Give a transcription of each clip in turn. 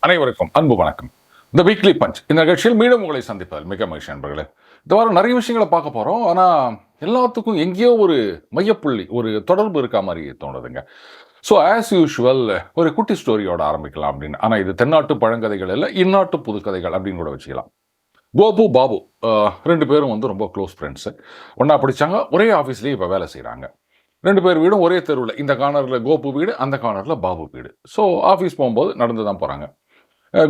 அனைவருக்கும் அன்பு வணக்கம். இந்த வீக்லி பஞ்ச் இந்த நிகழ்ச்சியில் மீண்டும் உங்களை சந்திப்பதில் மிக மகிழ்ச்சி நண்பர்களே. இந்த வாரம் நிறைய விஷயங்களை பார்க்க போகிறோம். ஆனால் எல்லாத்துக்கும் எங்கேயோ ஒரு மையப்புள்ளி, ஒரு தொடர்பு இருக்க மாதிரி தோணுதுங்க. ஸோ ஆஸ் யூஷுவல் ஒரு குட்டி ஸ்டோரியோட ஆரம்பிக்கலாம் அப்படின்னு. ஆனால் இது தென்னாட்டு பழங்கதைகள் இல்லை, இந்நாட்டு புதுக்கதைகள் அப்படின்னு கூட வச்சுக்கலாம். கோபு பாபு ரெண்டு பேரும் வந்து ரொம்ப க்ளோஸ் ஃப்ரெண்ட்ஸு. ஒன்றா படித்தாங்க, ஒரே ஆஃபீஸ்லேயே இப்போ வேலை செய்கிறாங்க. ரெண்டு பேர் வீடும் ஒரே தெருவில், இந்த கார்னரில் கோபு வீடு, அந்த கார்னரில் பாபு வீடு. ஸோ ஆஃபீஸ் போகும்போது நடந்து தான் போகிறாங்க.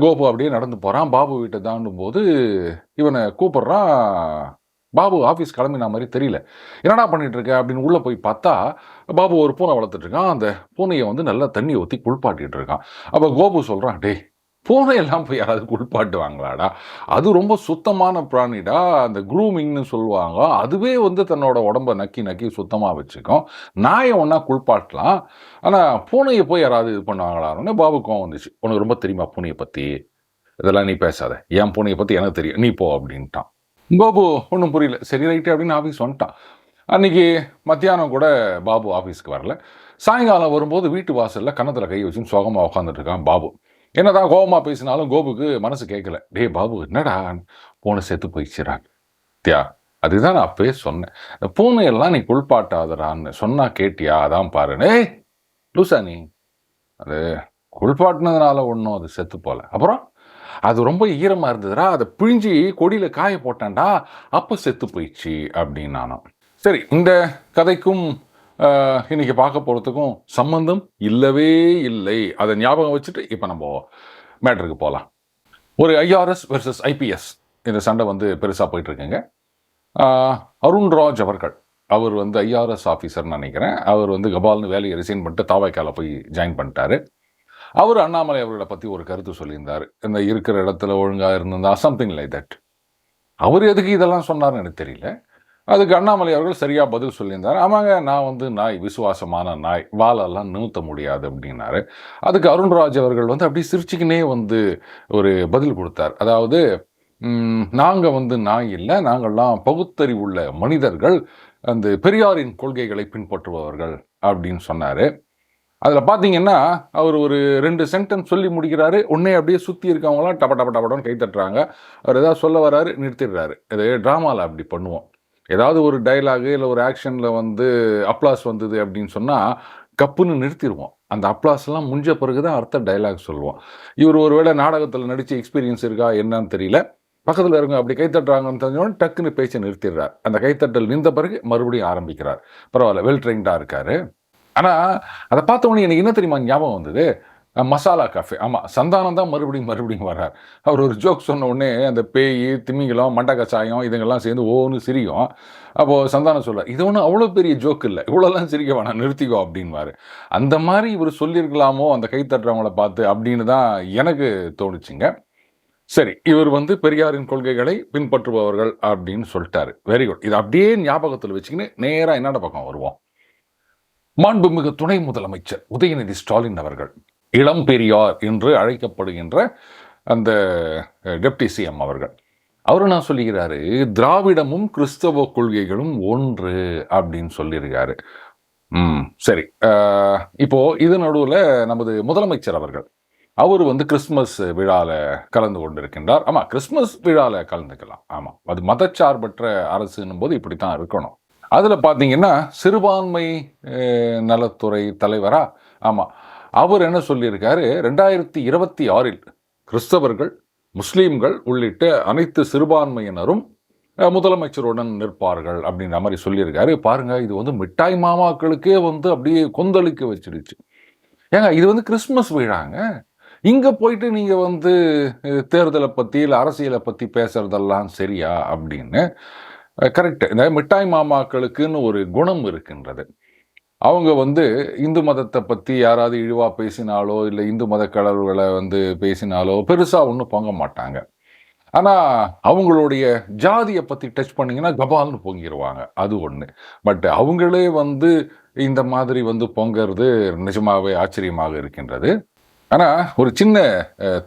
கோபு அப்படியே நடந்து போகிறான். பாபு வீட்டை தாண்டும் போது இவனை கூப்பிட்றான். பாபு ஆஃபீஸ் கிளம்பின மாதிரி தெரியல. என்னடா பண்ணிட்டு இருக்க அப்படின்னு உள்ளே போய் பார்த்தா, பாபு ஒரு பூனை வளர்த்துட்டு இருக்கான். அந்த பூனையை வந்து நல்லா தண்ணி ஊற்றி குளிப்பாட்டிட்டு இருக்கான். அப்போ கோபு சொல்கிறான், டேய் பூனையெல்லாம் போய் யாராவது குளிப்பாட்டுவாங்களாடா, அது ரொம்ப சுத்தமான பிராணிடா, அந்த க்ரூமிங்னு சொல்லுவாங்க, அதுவே வந்து தன்னோட உடம்பை நக்கி நக்கி சுத்தமாக வச்சுக்கும். நாயை ஒன்றா குளிப்பாட்டலாம், ஆனால் பூனையை போய் யாராவது இது பண்ணுவாங்களான்னு பாபுக்கும் வந்துச்சு. உனக்கு ரொம்ப தெரியுமா பூனையை பற்றி? இதெல்லாம் நீ பேசாத, என் பூனையை பற்றி எனக்கு தெரியும், நீ போ அப்படின்ட்டான். பாபு ஒன்றும் புரியல. சரி ரைட்டு அப்படின்னு ஆஃபீஸ் வந்துட்டான். அன்றைக்கி மத்தியானம் கூட பாபு ஆஃபீஸ்க்கு வரல. சாயங்காலம் வரும்போது வீட்டு வாசலில் கன்னத்தில் கை வச்சுன்னு சோகமாக உட்காந்துட்டு இருக்கான் பாபு. என்னதான் கோபமாக பேசினாலும் கோபுக்கு மனசு கேட்கல. டே பாபு, என்னடா பூனை செத்து போயிடுச்சுறான். தியா, அதுதான் நான் அப்பவே சொன்னேன், இந்த பூனையெல்லாம் நீ குளிப்பாட்டாதடான்னு சொன்னா கேட்டியா? அதான் பாரு. ஏய் லூசா நீ, அது குளிப்பாட்டினதுனால ஒன்றும் அது செத்து போல. அப்புறம் அது ரொம்ப ஈரமாக இருந்ததுடா, அதை பிழிஞ்சி கொடியில் காய போட்டான்டா, அப்போ செத்து போயிடுச்சு அப்படின்னு நானும். சரி, இந்த கதைக்கும் இன்னைக்கு பார்க்க போகிறதுக்கும் சம்பந்தம் இல்லவே இல்லை. அதை ஞாபகம் வச்சுட்டு இப்போ நம்ம மேட்ருக்கு போகலாம். ஒரு ஐஆர்எஸ் வெர்சஸ் ஐபிஎஸ் இந்த சண்டை வந்து பெருசாக போயிட்டுருக்குங்க. அருண்ராஜ் அவர்கள், அவர் வந்து ஐஆர்எஸ் ஆஃபீஸர்னு நினைக்கிறேன். அவர் வந்து கபால்னு வேலையை ரிசைன் பண்ணிட்டு தாவைக்கால போய் ஜாயின் பண்ணிட்டாரு. அவர் அண்ணாமலை அவர்களை பற்றி ஒரு கருத்து சொல்லியிருந்தார். இந்த இருக்கிற இடத்துல ஒழுங்காக இருந்திருந்தா சம்திங் லைக் தட். அவர் எதுக்கு இதெல்லாம் சொன்னார்னு எனக்கு தெரியல. அதுக்கு அண்ணாமலை அவர்கள் சரியாக பதில் சொல்லியிருந்தார். ஆமாங்க, நான் வந்து நாய், விசுவாசமான நாய், வாலெல்லாம் நிறுத்த முடியாது அப்படின்னாரு. அதுக்கு அருண்ராஜ் அவர்கள் வந்து அப்படியே சிரிச்சுக்கினே வந்து ஒரு பதில் கொடுத்தார். அதாவது, நாங்கள் வந்து நாய் இல்லை, நாங்கள்லாம் பகுத்தறிவுள்ள மனிதர்கள், அந்த பெரியாரின் கொள்கைகளை பின்பற்றுபவர்கள் அப்படின்னு சொன்னார். அதில் பார்த்தீங்கன்னா அவர் ஒரு 2 சென்டென்ஸ் சொல்லி முடிக்கிறாரு. உடனே அப்படியே சுற்றி இருக்கவங்களாம் டப டப டபடன்னு கை தட்டுறாங்க. அவர் ஏதாவது சொல்ல வராரு, நிறுத்திடுறாரு. இது ட்ராமாவில் அப்படி பண்ணுவோம். ஏதாவது ஒரு டைலாகு இல்லை ஒரு ஆக்ஷனில் வந்து அப்ளாஸ் வந்தது அப்படின்னு சொன்னால் கப்புன்னு நிறுத்திடுவோம். அந்த அப்ளாஸ்லாம் முடிஞ்ச பிறகு தான் அடுத்த டைலாக் சொல்லுவோம். இவர் ஒருவேளை நாடகத்தில் நடித்த எக்ஸ்பீரியன்ஸ் இருக்கா என்னன்னு தெரியல. பக்கத்தில் இருங்க அப்படி கைத்தட்டுறாங்கன்னு தெரிஞ்சோன்னு டக்குன்னு பேச்சை நிறுத்திடுறார். அந்த கைத்தட்டல் நின்ற பிறகு மறுபடியும் ஆரம்பிக்கிறார். பரவாயில்ல, வெல் ட்ரெயின்டாக இருக்கார். ஆனால் அதை பார்த்த உடனே எனக்கு என்ன தெரியுமா ஞாபகம் வந்தது? மசாலா காஃபே. ஆமாம், சந்தானம் தான் மறுபடியும் வர்றார். அவர் ஒரு ஜோக் சொன்ன உடனே அந்த பேய், திமிங்கலம், மண்டை கச்சாயம் இதுங்கெல்லாம் சேர்ந்து ஓன்னு சிரிக்கும். அப்போது சந்தானம் சொல்கிறார், இது ஒன்றும் அவ்வளோ பெரிய ஜோக் இல்லை, இவ்வளோலாம் சிரிக்க வேணாம், நிறுத்திக்கோ அப்படின்வார். அந்த மாதிரி இவர் சொல்லியிருக்கலாமோ அந்த கை தட்டுறவங்கள பார்த்து அப்படின்னு தான் எனக்கு தோணுச்சுங்க. சரி, இவர் வந்து பெரியாரின் கொள்கைகளை பின்பற்றுபவர்கள் அப்படின்னு சொல்லிட்டாரு. Very good. இது அப்படியே ஞாபகத்தில் வச்சுக்கின்னு நேராக என்னோட பக்கம் வருவோம். மாண்புமிகு துணை முதலமைச்சர் உதயநிதி ஸ்டாலின் அவர்கள், இளம் பெரியார் என்று அழைக்கப்படுகின்ற அந்த டெப்டி சிஎம் அவர்கள், அவரு நான் சொல்லிக்கிறாரு, திராவிடமும் கிறிஸ்தவ கொள்கைகளும் ஒன்று அப்படின்னு சொல்லியிருக்காரு. சரி, இப்போ இது நடுவில் நமது முதலமைச்சர் அவர்கள், அவர் வந்து கிறிஸ்மஸ் விழாவில் கலந்து கொண்டிருக்கின்றார். ஆமாம், கிறிஸ்மஸ் விழாவில் கலந்துக்கலாம். ஆமாம், அது மதச்சார்பற்ற அரசுன்னும் போது இப்படி தான் இருக்கணும். அதில் பார்த்தீங்கன்னா சிறுபான்மை நலத்துறை தலைவரா, ஆமாம், அவர் என்ன சொல்லியிருக்காரு, 2026 கிறிஸ்தவர்கள், முஸ்லீம்கள் உள்ளிட்ட அனைத்து சிறுபான்மையினரும் முதலமைச்சருடன் நிற்பார்கள் அப்படின்ற மாதிரி சொல்லியிருக்காரு. பாருங்க, இது வந்து மிட்டாய் மாமாக்களுக்கே வந்து அப்படியே கொந்தளிக்க வச்சிடுச்சு. ஏங்க, இது வந்து கிறிஸ்மஸ் விழாங்க, இங்கே போயிட்டு நீங்கள் வந்து தேர்தலை பற்றி இல்லை அரசியலை பற்றி பேசுறதெல்லாம் சரியா அப்படின்னு. கரெக்டு. இந்த மிட்டாய் மாமாக்களுக்குன்னு ஒரு குணம் இருக்கின்றது. அவங்க வந்து இந்து மதத்தை பற்றி யாராவது இழிவாக பேசினாலோ இல்லை இந்து மத கடவுள்களை வந்து பேசினாலோ பெருசாக ஒன்றும் பொங்க மாட்டாங்க. ஆனால் அவங்களுடைய ஜாதியை பற்றி டச் பண்ணிங்கன்னா கபால்னு பொங்கிடுவாங்க. அது ஒன்று. பட் அவங்களே வந்து இந்த மாதிரி வந்து பொங்கிறது நிஜமாகவே ஆச்சரியமாக இருக்கின்றது. ஆனால் ஒரு சின்ன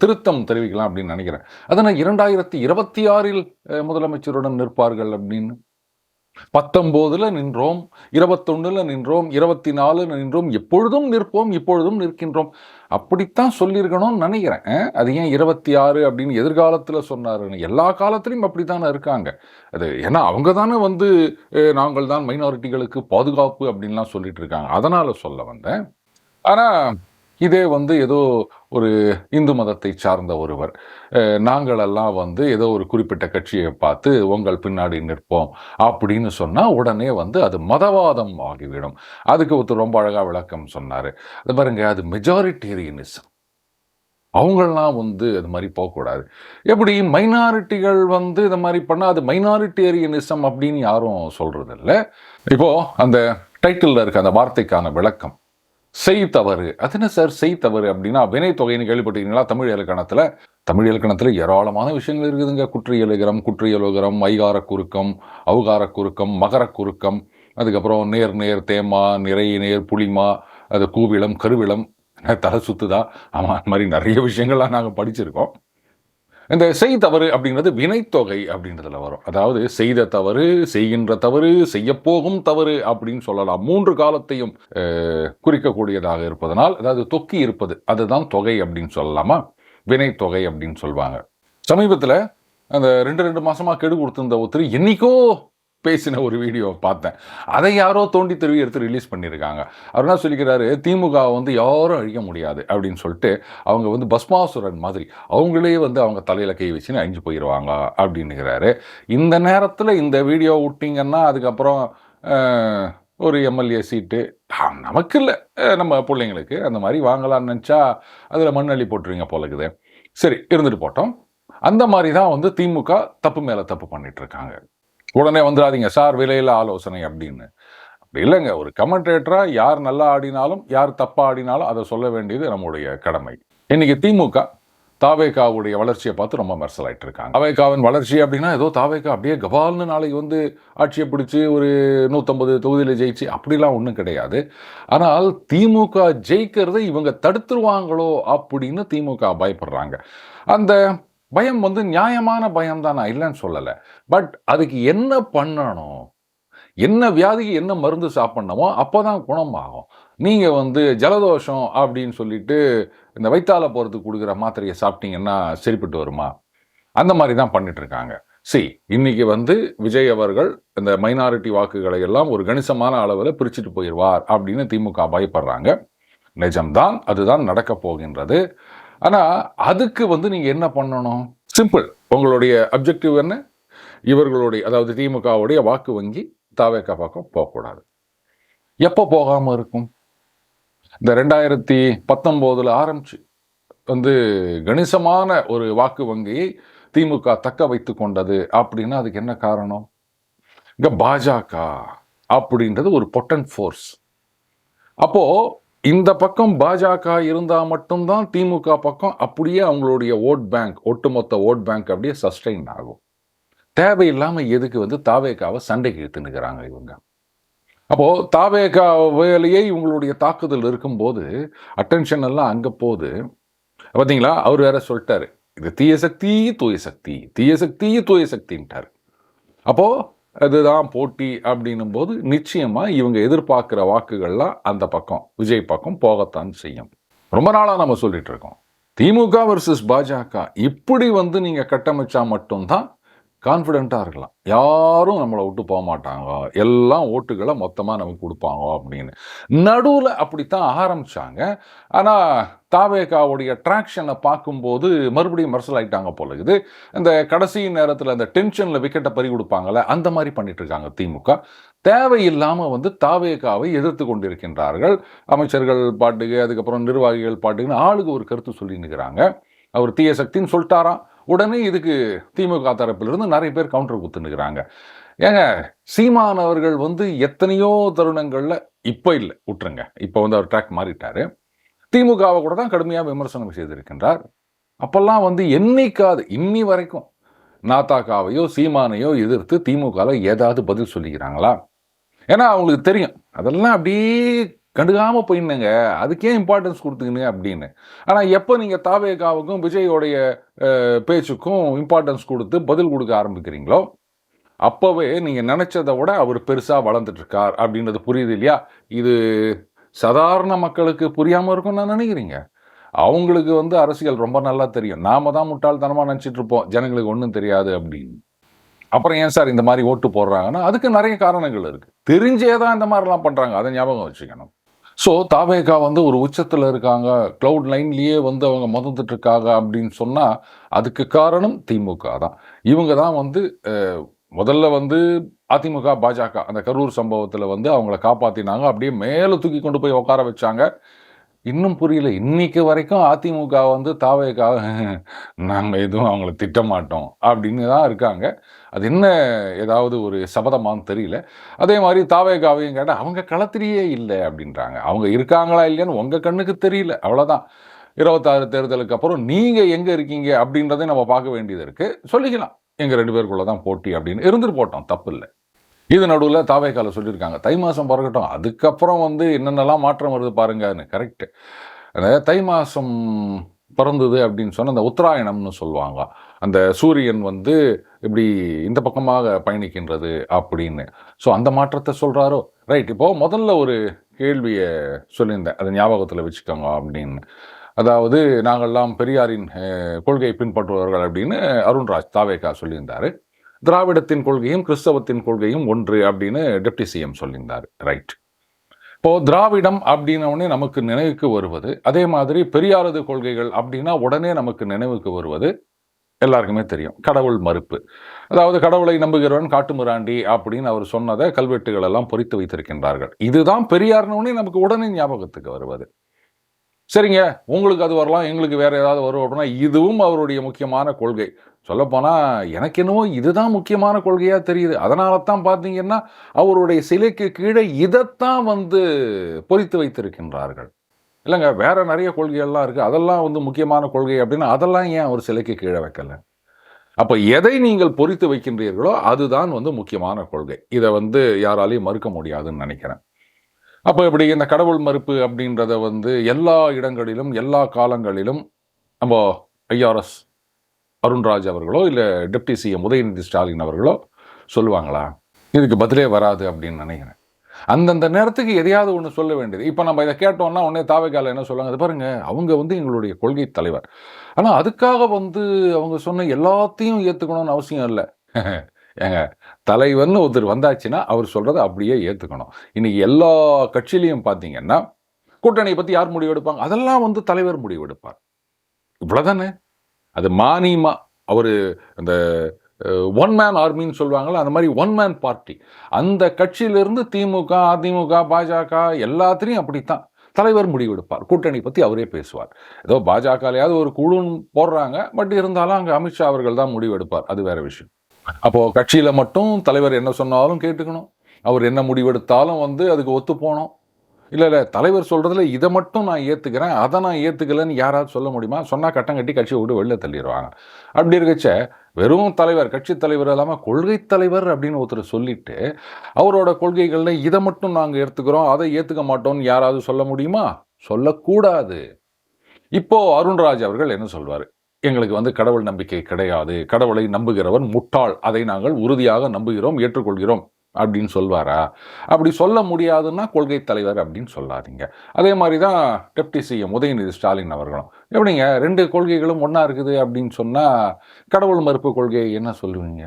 திருத்தம் தெரிவிக்கலாம் அப்படின்னு நினைக்கிறேன். அதனால் 2026 முதலமைச்சருடன் நிற்பார்கள் அப்படின்னு 19 நின்றோம், 21 நின்றோம், 24 நின்றோம், எப்பொழுதும் நிற்போம், இப்பொழுதும் நிற்கின்றோம். அப்படித்தான் சொல்லியிருக்கணும்னு நினைக்கிறேன். அது ஏன் 26 அப்படின்னு எதிர்காலத்துல சொன்னாருன்னு? எல்லா காலத்திலயும் அப்படித்தானே இருக்காங்க. அது ஏன்னா அவங்க தானே வந்து நாங்கள் தான் மைனாரிட்டிகளுக்கு பாதுகாப்பு அப்படின்லாம் சொல்லிட்டு இருக்காங்க. அதனால சொல்ல வந்தேன். ஆனா இதே வந்து ஏதோ ஒரு இந்து மதத்தை சார்ந்த ஒருவர், நாங்களெல்லாம் வந்து ஏதோ ஒரு குறிப்பிட்ட கட்சியை பார்த்து உங்கள் பின்னாடி நிற்போம் அப்படின்னு சொன்னா, உடனே வந்து அது மதவாதம் ஆகிவிடும். அதுக்கு ஒருத்தர் ரொம்ப அழகா விளக்கம் சொன்னாரு. அது பாருங்க, அது மெஜாரிட்டேரியனிசம். அவங்கெல்லாம் வந்து அது மாரி போகக்கூடாது. எப்படி மைனாரிட்டிகள் வந்து இது மாரி பண்ணா, அது மைனாரிட்டேரியனிசம் அப்படின்னு யாரும் சொல்றதில்ல. இப்போ அந்த டைட்டில்ல இருக்க அந்த வார்த்தைக்கான விளக்கம், செய் தவறு. அது என்ன சார் செய் தவறு அப்படின்னா, வினை தொகைன்னு கேள்விப்பட்டிருக்கீங்களா? தமிழ் இலக்கணத்துல. தமிழ் இலக்கணத்துல ஏராளமான விஷயங்கள் இருக்குதுங்க. குற்றியலுகரம், குற்றியலுகரம், ஐகார குறுக்கம், ஔகார குறுக்கம், மகர குறுக்கம், அதுக்கப்புறம் நேர் நேர், தேமா, நிறை நேர், புளிமா, அது கூவிளம், கருவிளம், தலை சுத்துதா, ஆமா, அந்த மாதிரி நிறைய விஷயங்கள்லாம் நாங்க படிச்சிருக்கோம். இந்த செய் தவறு அப்படிங்கிறது வினைத்தொகை அப்படின்றதுல வரும். அதாவது செய்த தவறு, செய்கின்ற தவறு, செய்யப்போகும் தவறு அப்படின்னு சொல்லலாம். 3 காலத்தையும் குறிக்கக்கூடியதாக இருப்பதனால், அதாவது தொக்கி இருப்பது, அதுதான் தொகை அப்படின்னு சொல்லலாமா? வினைத்தொகை அப்படின்னு சொல்லுவாங்க. சமீபத்தில் அந்த 2 மாசமா கெடு கொடுத்திருந்த ஒருத்தர் என்னைக்கோ பேசின ஒரு வீடியோ பார்த்தேன். அதை யாரோ தோண்டி தருவி எடுத்து ரிலீஸ் பண்ணியிருக்காங்க. அவர் என்ன சொல்லிக்கிறாரு, திமுக வந்து யாரும் அழிக்க முடியாது அப்படின்னு சொல்லிட்டு, அவங்க வந்து பஸ்மாசுரன் மாதிரி அவங்களே வந்து அவங்க தலையில கை வச்சுன்னு அழிஞ்சு போயிடுவாங்க அப்படின்னுகிறாரு. இந்த நேரத்தில் இந்த வீடியோ விட்டிங்கன்னா அதுக்கப்புறம் ஒரு எம்எல்ஏ சீட்டு நமக்கு இல்லை, நம்ம பிள்ளைங்களுக்கு அந்த மாதிரி வாங்கலாம்னு நினச்சா அதில் மண்ணள்ளி போட்டுருவீங்க போல இருக்குது. சரி, இருந்துட்டு போட்டோம். அந்த மாதிரி தான் வந்து திமுக தப்பு மேலே தப்பு பண்ணிட்டு இருக்காங்க. உடனே வந்துடாதீங்க சார் விலையில ஆலோசனை அப்படின்னு. அப்படி இல்லைங்க. ஒரு கமெண்டேட்டரா யார் நல்லா ஆடினாலும் யார் தப்பா ஆடினாலும் அதை சொல்ல வேண்டியது நம்முடைய கடமை. இன்னைக்கு திமுக தாவேகாவுடைய வளர்ச்சியை பார்த்து ரொம்ப மெர்சலாயிட்டு இருக்காங்க. தாவேகாவின் வளர்ச்சி அப்படின்னா ஏதோ தாவேகா அப்படியே கபால்னு நாளைக்கு வந்து ஆட்சியை பிடிச்சி ஒரு 150 தொகுதியில் ஜெயிச்சு அப்படிலாம் ஒன்றும் கிடையாது. ஆனால் திமுக ஜெயிக்கிறதை இவங்க தடுத்துருவாங்களோ அப்படின்னு திமுக பயப்படுறாங்க. அந்த பயம் வந்து நியாயமான பயம் தான், நான் இல்லைன்னு சொல்லலை. பட் அதுக்கு என்ன பண்ணணும், என்ன வியாதிக்கு என்ன மருந்து சாப்பிடணுமோ அப்போதான் குணமாகும். நீங்கள் வந்து ஜலதோஷம் அப்படின்னு சொல்லிட்டு இந்த வைத்தால போகிறதுக்கு கொடுக்குற மாத்திரையை சாப்பிட்டீங்கன்னா சரிப்பட்டு வருமா? அந்த மாதிரி தான் பண்ணிட்டு இருக்காங்க. இன்னைக்கு வந்து விஜய் அவர்கள் இந்த மைனாரிட்டி வாக்குகளை எல்லாம் ஒரு கணிசமான அளவில் பிரிச்சுட்டு போயிடுவார் அப்படின்னு திமுக பயப்படுறாங்க. நிஜம்தான், அதுதான் நடக்க போகின்றது. ஆனால் அதுக்கு வந்து நீங்கள் என்ன பண்ணணும்? சிம்பிள். உங்களுடைய அப்ஜெக்டிவ் என்ன? இவர்களுடைய, அதாவது திமுகவுடைய வாக்கு வங்கி தாவேகா பக்கம் போகக்கூடாது. எப்போ போகாமல் இருக்கும்? இந்த 2019 ஆரம்பிச்சு வந்து கணிசமான ஒரு வாக்கு வங்கியை திமுக தக்க வைத்து கொண்டது அப்படின்னா அதுக்கு என்ன காரணம்? இங்க பாஜக அப்படின்றது ஒரு பொட்டன்ட் ஃபோர்ஸ். அப்போ இந்த பக்கம் பாஜக இருந்தா மட்டும்தான் திமுக பக்கம் அப்படியே அவங்களுடைய ஓட் பேங்க், ஒட்டுமொத்த ஓட் பேங்க் அப்படியே சஸ்டெயின் ஆகும். தேவையில்லாம எதுக்கு வந்து தாவேகாவை சண்டைக்கு இழுத்துனுக்கிறாங்க இவங்க? அப்போ தாவேகா வேலையே இவங்களுடைய தாக்குதல் இருக்கும்போது அட்டென்ஷன் எல்லாம் அங்க போகுது. பார்த்தீங்களா, அவர் வேற சொல்லிட்டாரு, இது தீய சக்தி தூய சக்தி, தீய சக்தி தூய சக்தின்ட்டார். அப்போ அதுதான் போட்டி அப்படின்னும் போது நிச்சயமா இவங்க எதிர்பார்க்கிற வாக்குகள்லாம் அந்த பக்கம், விஜய் பக்கம் போகத்தான் செய்யும். ரொம்ப நாளா நம்ம சொல்லிட்டு இருக்கோம், திமுக வர்சஸ் பாஜக இப்படி வந்து நீங்க கட்டமைச்சா மட்டும்தான் கான்ஃபிடென்ட்டாக இருக்கலாம். யாரும் நம்மளை விட்டு போக மாட்டாங்க, எல்லாம் ஓட்டுகளை மொத்தமாக நமக்கு கொடுப்பாங்க அப்படின்னு. நடுவில் அப்படித்தான் ஆரம்பித்தாங்க. ஆனால் தாவேகாவுடைய ட்ராக்ஷனை பார்க்கும்போது மறுபடியும் மர்சல் ஆகிட்டாங்க போல இருக்குது. இந்த கடைசி நேரத்தில் அந்த டென்ஷனில் விக்கெட்டை பறி கொடுப்பாங்கள்ல, அந்த மாதிரி பண்ணிட்டு இருக்காங்க திமுக. தேவையில்லாமல் வந்து தாவேகாவை எதிர்த்து கொண்டிருக்கின்றார்கள். அமைச்சர்கள் பாட்டுக்கு, அதுக்கப்புறம் நிர்வாகிகள் பாட்டுக்குன்னு ஆளுக்கு ஒரு கருத்து சொல்லின்னுக்கிறாங்க. அவர் தீய சக்தின்னு சொல்லிட்டாராம். உடனே இதுக்கு திமுக தரப்பிலிருந்து நிறைய பேர் கவுண்டர் குத்துனுக்கிறாங்க. ஏங்க, சீமான் அவர்கள் வந்து எத்தனையோ தருணங்கள்ல, இப்ப இல்லை விட்டுருங்க, இப்ப வந்து அவர் ட்ராக் மாறிட்டாரு, திமுகவை கூட தான் கடுமையாக விமர்சனம் செய்திருக்கின்றார். அப்பெல்லாம் வந்து என்னைக்காவது இன்னி வரைக்கும் நாத்தாக்காவையோ சீமானையோ எதிர்த்து திமுகவில் ஏதாவது பதில் சொல்லிக்கிறாங்களா? ஏன்னா அவங்களுக்கு தெரியும் அதெல்லாம் அப்படியே கண்டுக்காம போயின்னுங்க, அதுக்கே இம்பார்ட்டன்ஸ் கொடுத்துக்கிங்க அப்படின்னு. ஆனால் எப்போ நீங்கள் தாவேகாவுக்கும் விஜயோடைய பேச்சுக்கும் இம்பார்ட்டன்ஸ் கொடுத்து பதில் கொடுக்க ஆரம்பிக்கிறீங்களோ அப்போவே நீங்கள் நினச்சதை விட அவர் பெருசாக வளர்ந்துட்டு இருக்கார் அப்படின்றது புரியுது இல்லையா? இது சாதாரண மக்களுக்கு புரியாமல் இருக்கும்னு நான் நினைக்கிறீங்க. அவங்களுக்கு வந்து அரசியல் ரொம்ப நல்லா தெரியும். நாம தான் முட்டாள்தனமாக நினச்சிட்டு இருப்போம் ஜனங்களுக்கு ஒன்றும் தெரியாது அப்படின்னு. அப்புறம் ஏன் சார் இந்த மாதிரி ஓட்டு போடுறாங்கன்னா அதுக்கு நிறைய காரணங்கள் இருக்கு. தெரிஞ்சே தான் இந்த மாதிரிலாம் பண்ணுறாங்க, அதை ஞாபகம் வச்சுக்கணும். ஸோ தாவேகா வந்து ஒரு உச்சத்தில் இருக்காங்க, க்ளவுட் லைன்லேயே வந்து அவங்க முதந்துட்டு இருக்காங்க அப்படின்னு சொன்னால் அதுக்கு காரணம் திமுக தான். இவங்க தான் வந்து முதல்ல வந்து அதிமுக பாஜக அந்த கரூர் சம்பவத்தில் வந்து அவங்கள காப்பாற்றினாங்க, அப்படியே மேலே தூக்கி கொண்டு போய் உட்கார வச்சாங்க. இன்னும் புரியல, இன்னைக்கு வரைக்கும் அதிமுக வந்து தாவேகா நாங்கள் எதுவும் அவங்கள திட்டமாட்டோம் அப்படின்னு தான் இருக்காங்க. அது என்ன ஏதாவது ஒரு சபதமான்னு தெரியல. அதே மாதிரி தாவேகாவையும் கேட்டால் அவங்க களத்திலேயே இல்லை அப்படின்றாங்க. அவங்க இருக்காங்களா இல்லையான்னு உங்கள் கண்ணுக்கு தெரியல, அவ்வளோதான். 26 தேர்தலுக்கு அப்புறம் நீங்கள் எங்கே இருக்கீங்க அப்படின்றதை நம்ம பார்க்க வேண்டியது இருக்குது. சொல்லிக்கலாம் எங்கள் 2 பேருக்குள்ளே தான் போட்டி அப்படின்னு இருந்துட்டு போட்டோம், தப்பு இல்லை. இது நடுவில் தாவேகால சொல்லியிருக்காங்க தை மாதம் பிறக்கட்டும், அதுக்கப்புறம் வந்து என்னென்னலாம் மாற்றம் வருது பாருங்கன்னு. கரெக்டு. அந்த தை மாதம் பிறந்தது அப்படின்னு சொன்னால் அந்த உத்தராயணம்னு சொல்லுவாங்க. அந்த சூரியன் வந்து இப்படி இந்த பக்கமாக பயணிக்கின்றது அப்படின்னு. ஸோ அந்த மாற்றத்தை சொல்கிறாரோ ரைட். இப்போது முதல்ல ஒரு கேள்வியை சொல்லியிருந்தேன், அதை ஞாபகத்தில் வச்சுக்கோங்க அப்படின்னு. அதாவது நாங்கள்லாம் பெரியாரின் கொள்கையை பின்பற்றுபவர்கள் அப்படின்னு அருண்ராஜ் தாவேகா சொல்லியிருந்தார். திராவிடத்தின் கொள்கையும் கிறிஸ்தவத்தின் கொள்கையும் ஒன்று அப்படின்னு டெப்டி சிஎம் சொல்லியிருந்தார். ரைட். இப்போ திராவிடம் அப்படின்னே நமக்கு நினைவுக்கு வருவது, அதே மாதிரி பெரியாரது கொள்கைகள் அப்படின்னா உடனே நமக்கு நினைவுக்கு வருவது எல்லாருக்குமே தெரியும், கடவுள் மறுப்பு. அதாவது கடவுளை நம்புகிறவன் காட்டுமிராண்டி அப்படின்னு அவர் சொன்னதை கல்வெட்டுகள் எல்லாம் பொறித்து வைத்திருக்கின்றார்கள். இதுதான் பெரியார்னே நமக்கு உடனே ஞாபகத்துக்கு வருவது. சரிங்க, உங்களுக்கு அது வரலாம், எங்களுக்கு வேற ஏதாவது வரும் அப்படின்னா இதுவும் அவருடைய முக்கியமான கொள்கை. சொல்லப்போனால் எனக்கு என்னவோ இதுதான் முக்கியமான கொள்கையாக தெரியுது. அதனால தான் பார்த்தீங்கன்னா அவருடைய சிலைக்கு கீழே இதைத்தான் வந்து பொறித்து வைத்திருக்கின்றார்கள். இல்லைங்க, வேற நிறைய கொள்கைகள்லாம் இருக்குது, அதெல்லாம் வந்து முக்கியமான கொள்கை அப்படின்னா அதெல்லாம் ஏன் அவர் சிலைக்கு கீழே வைக்கல? அப்போ எதை நீங்கள் பொறித்து வைக்கின்றீர்களோ அதுதான் வந்து முக்கியமான கொள்கை. இதை வந்து யாராலையும் மறுக்க முடியாதுன்னு நினைக்கிறேன். அப்போ இப்படி இந்த கடவுள் மறுப்பு அப்படின்றத வந்து எல்லா இடங்களிலும் எல்லா காலங்களிலும் நம்ம ஐஆர்எஸ் அருண்ராஜ் அவர்களோ இல்லை டெப்டி சிஎம் உதயநிதி ஸ்டாலின் அவர்களோ சொல்லுவாங்களா? இதுக்கு பதிலே வராது அப்படின்னு நினைக்கிறேன். அந்தந்த நேரத்துக்கு எதையாவது ஒன்று சொல்ல வேண்டியது. இப்போ நம்ம இதை கேட்டோம்னா உடனே தாவேகால என்ன சொல்லுவாங்க, அது பாருங்க அவங்க வந்து எங்களுடைய கொள்கை தலைவர், ஆனால் அதுக்காக வந்து அவங்க சொன்ன எல்லாத்தையும் ஏற்றுக்கணும்னு அவசியம் இல்லை. ஏங்க, தலைவர்னு ஒருத்தர் வந்தாச்சுன்னா அவர் சொல்கிறத அப்படியே ஏற்றுக்கணும். இன்னைக்கு எல்லா கட்சியிலையும் பார்த்தீங்கன்னா கூட்டணியை பற்றி யார் முடிவெடுப்பாங்க? அதெல்லாம் வந்து தலைவர் முடிவெடுப்பார். இவ்வளோதானே. அது மானியமா அவர் அந்த ஒன் மேன் ஆர்மின்னு சொல்லுவாங்களா, அந்த மாதிரி ஒன் மேன் பார்ட்டி. அந்த கட்சியிலிருந்து திமுக அதிமுக பாஜக எல்லாத்திலையும் அப்படித்தான் தலைவர் முடிவெடுப்பார். கூட்டணி பற்றி அவரே பேசுவார். ஏதோ பாஜகலையாவது ஒரு குழுன்னு போடுறாங்க, பட் இருந்தாலும் அங்கே அமித்ஷா அவர்கள் தான் முடிவெடுப்பார். அது வேற விஷயம். அப்போது கட்சியில் மட்டும் தலைவர் என்ன சொன்னாலும் கேட்டுக்கணும், அவர் என்ன முடிவெடுத்தாலும் வந்து அதுக்கு ஒத்து போகணும். இல்லை தலைவர் சொல்கிறதுல இதை மட்டும் நான் ஏற்றுக்கிறேன், அதை நான் ஏற்றுக்கலைன்னு யாராவது சொல்ல முடியுமா? சொன்னால் கட்டம் கட்டி கட்சியை விட்டு வெளில தள்ளிடுவாங்க. அப்படி இருக்கச்ச வெறும் தலைவர், கட்சி தலைவர் இல்லாமல் கொள்கை தலைவர் அப்படின்னு ஒருத்தர் சொல்லிட்டு அவரோட கொள்கைகளில் இதை மட்டும் நாங்கள் ஏற்றுக்கிறோம் அதை ஏற்றுக்க மாட்டோம்னு யாராவது சொல்ல முடியுமா? சொல்லக்கூடாது. இப்போ அருண்ராஜ் அவர்கள் என்ன சொல்வார்? எங்களுக்கு வந்து கடவுள் நம்பிக்கை கிடையாது, கடவுளை நம்புகிறவன் முட்டாள், அதை நாங்கள் உறுதியாக நம்புகிறோம், ஏற்றுக்கொள்கிறோம் அப்படின்னு சொல்வாரா? அப்படி சொல்ல முடியாதுன்னா கொள்கை தலைவர் அப்படின்னு சொல்லாதீங்க. அதே மாதிரி தான் டெப்டி சிஎம் உதயநிதி ஸ்டாலின் அவர்களும் எப்படிங்க 2 கொள்கைகளும் ஒன்றா இருக்குது அப்படின்னு சொன்னால் கடவுள் மறுப்பு கொள்கையை என்ன சொல்லுவீங்க?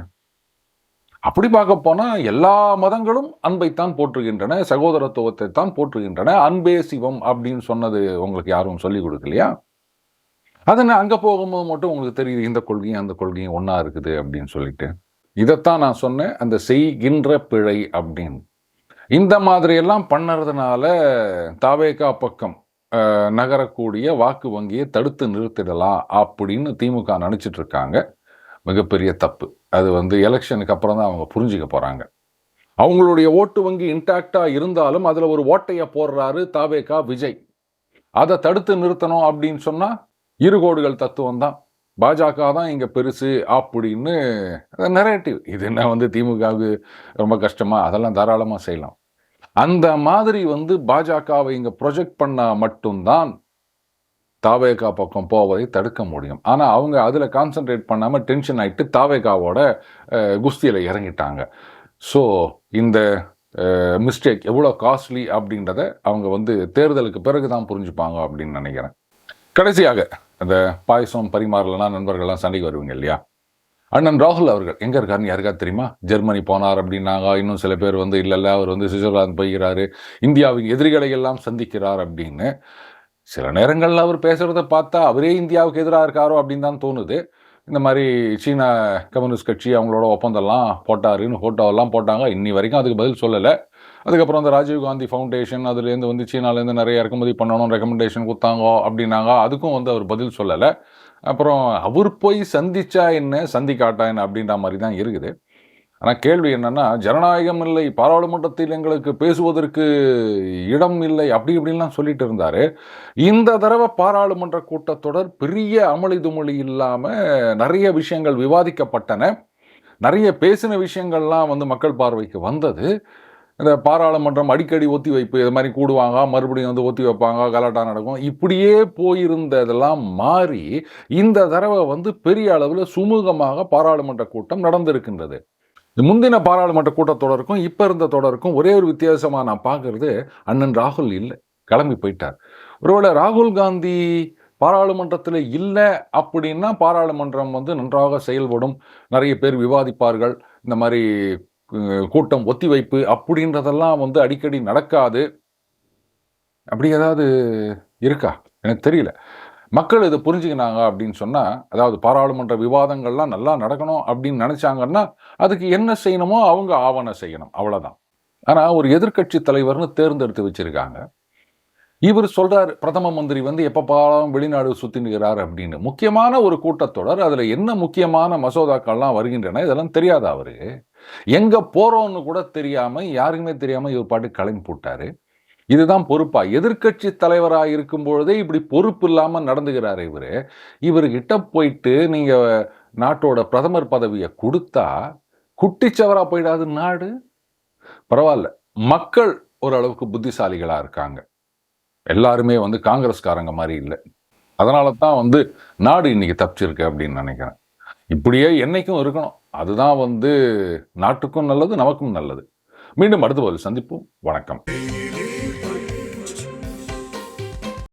அப்படி பார்க்க போனால் எல்லா மதங்களும் அன்பைத்தான் போற்றுகின்றன, சகோதரத்துவத்தை தான் போற்றுகின்றன. அன்பே சிவம் அப்படின்னு சொன்னது உங்களுக்கு யாரும் சொல்லிக் கொடுக்கலையா? அதனை அங்கே போகும்போது மட்டும் உங்களுக்கு தெரியுது இந்த கொள்கையும் அந்த கொள்கையும் ஒன்றா இருக்குது அப்படின்னு சொல்லிட்டு. இதைத்தான் நான் சொன்னேன், அந்த செய்கின்ற பிழை அப்படின்னு. இந்த மாதிரியெல்லாம் பண்ணுறதுனால தாவேகா பக்கம் நகரக்கூடிய வாக்கு வங்கியை தடுத்து நிறுத்திடலாம் அப்படின்னு திமுக நினச்சிட்டு இருக்காங்க. மிகப்பெரிய தப்பு. அது வந்து எலெக்ஷனுக்கு அப்புறம் தான் அவங்க புரிஞ்சுக்க போகிறாங்க. அவங்களுடைய ஓட்டு வங்கி இன்டாக்டாக இருந்தாலும் அதில் ஒரு ஓட்டையை போடுறாரு தாவேகா விஜய். அதை தடுத்து நிறுத்தணும் அப்படின்னு சொன்னால் இருகோடுகள் தத்துவம் தான், பாஜக தான் இங்கே பெருசு அப்படின்னு நரேட்டிவ். இது என்ன வந்து திமுகவுக்கு ரொம்ப கஷ்டமாக? அதெல்லாம் தாராளமாக செய்யலாம். அந்த மாதிரி வந்து பாஜகவை இங்கே ப்ரொஜெக்ட் பண்ணால் மட்டும்தான் தாவேகா பக்கம் போவதை தடுக்க முடியும். ஆனால் அவங்க அதில் கான்சென்ட்ரேட் பண்ணாமல் டென்ஷன் ஆகிட்டு தாவேகாவோட குஸ்தியில் இறங்கிட்டாங்க. ஸோ இந்த மிஸ்டேக் எவ்வளோ காஸ்ட்லி அப்படின்றத அவங்க வந்து தேர்தலுக்கு பிறகு தான் புரிஞ்சுப்பாங்க அப்படின்னு நினைக்கிறேன். கடைசியாக இந்த பாயசம் பரிமாறலன்னா நண்பர்கள்லாம் சண்டைக்கு வருவீங்க இல்லையா? அண்ணன் ராகுல் அவர்கள் எங்கே இருக்காருன்னு யாருக்காவது தெரியுமா? ஜெர்மனி போனார் அப்படின்னாங்க. இன்னும் சில பேர் வந்து இல்லை அவர் வந்து சுவிட்சர்லாந்து போய்கிறாரு, இந்தியாவின் எதிரிகளை எல்லாம் சந்திக்கிறார் அப்படின்னு. சில நேரங்களில் அவர் பேசுகிறத பார்த்தா அவரே இந்தியாவுக்கு எதிராக இருக்காரோ அப்படின்னு தான் தோணுது. இந்த மாதிரி சீனா கம்யூனிஸ்ட் கட்சி அவங்களோட ஒப்பந்தம்லாம் போட்டாருன்னு ஃபோட்டோவெல்லாம் போட்டாங்க. இன்னி வரைக்கும் அதுக்கு பதில் சொல்லலை. அதுக்கப்புறம் அந்த ராஜீவ்காந்தி ஃபவுண்டேஷன் அதுலேருந்து வந்து சீனாலேருந்து நிறைய இறக்குமதி பண்ணணும் ரெக்கமெண்டேஷன் கொடுத்தாங்க அப்படின்னாங்க. அதுக்கும் வந்து அவர் பதில் சொல்லலை. அப்புறம் அவர் போய் சந்திச்சா என்ன, சந்திக்காட்டா என்ன அப்படின்ற மாதிரி தான் இருக்குது. ஆனால் கேள்வி என்னன்னா, ஜனநாயகம் இல்லை, பாராளுமன்றத்தில் எங்களுக்கு பேசுவதற்கு இடம் இல்லை, அப்படி இப்படின்லாம் சொல்லிட்டு இருந்தாரு. இந்த தடவை பாராளுமன்ற கூட்டத்தொடர் பெரிய அமளி துமளி இல்லாமல் நிறைய விஷயங்கள் விவாதிக்கப்பட்டன. நிறைய பேசின விஷயங்கள்லாம் வந்து மக்கள் பார்வைக்கு வந்தது. இந்த பாராளுமன்றம் அடிக்கடி ஒத்தி வைப்பு, இது மாதிரி கூடுவாங்க, மறுபடியும் வந்து ஒத்தி வைப்பாங்க, கலாட்டா நடக்கும், இப்படியே போயிருந்ததெல்லாம் மாறி இந்த தடவை வந்து பெரிய அளவில் சுமூகமாக பாராளுமன்ற கூட்டம் நடந்திருக்கின்றது. முந்தின பாராளுமன்ற கூட்டத்தொடருக்கும் இப்போ இருந்த தொடருக்கும் ஒரே ஒரு வித்தியாசமாக நான் பார்க்கறது, அண்ணன் ராகுல் இல்லை, கிளம்பி போயிட்டார். ஒருவேளை ராகுல் காந்தி பாராளுமன்றத்தில் இல்லை அப்படின்னா பாராளுமன்றம் வந்து நன்றாக செயல்படும், நிறைய பேர் விவாதிப்பார்கள், இந்த மாதிரி கூட்டம் ஒத்திவைப்பு அப்படின்றதெல்லாம் வந்து அடிக்கடி நடக்காது. அப்படி ஏதாவது இருக்கா? எனக்கு தெரியல. மக்கள் இதை புரிஞ்சுக்கினாங்க அப்படின்னு சொன்னால், அதாவது பாராளுமன்ற விவாதங்கள்லாம் நல்லா நடக்கணும் அப்படின்னு நினச்சாங்கன்னா அதுக்கு என்ன செய்யணுமோ அவங்க ஆவணம் செய்யணும், அவ்வளோதான். ஆனால் ஒரு எதிர்க்கட்சி தலைவர்னு தேர்ந்தெடுத்து வச்சிருக்காங்க. இவர் சொல்றார் பிரதம மந்திரி வந்து எப்போ பாலும் வெளிநாடு சுற்றினுகிறார் அப்படின்னு. முக்கியமான ஒரு கூட்டத்தொடர், அதில் என்ன முக்கியமான மசோதாக்கள்லாம் வருகின்றன இதெல்லாம் தெரியாதா அவருக்கு? எங்கே போகிறோன்னு கூட தெரியாமல், யாருக்குமே தெரியாமல் இவர் பாட்டு கிளம்பி போட்டார். இதுதான் பொறுப்பா? எதிர்க்கட்சி தலைவராக இருக்கும் பொழுதே இப்படி பொறுப்பு இல்லாமல் நடந்துகிறார் இவர். இவர்கிட்ட போயிட்டு நீங்கள் நாட்டோட பிரதமர் பதவியை கொடுத்தா குட்டிச்சவராக போயிடாது நாடு? பரவாயில்ல, மக்கள் ஓரளவுக்கு புத்திசாலிகளாக இருக்காங்க. எல்லாருமே வந்து காங்கிரஸ்காரங்க மாதிரி இல்லை. அதனால தான் வந்து நாடு இன்னைக்கு தப்பிச்சிருக்கு அப்படின்னு நினைக்கிறேன். இப்படியே என்னைக்கும் இருக்கணும். அதுதான் வந்து நாட்டுக்கும் நல்லது, நமக்கும் நல்லது. மீண்டும் அடுத்த பதில் சந்திப்போம். வணக்கம்.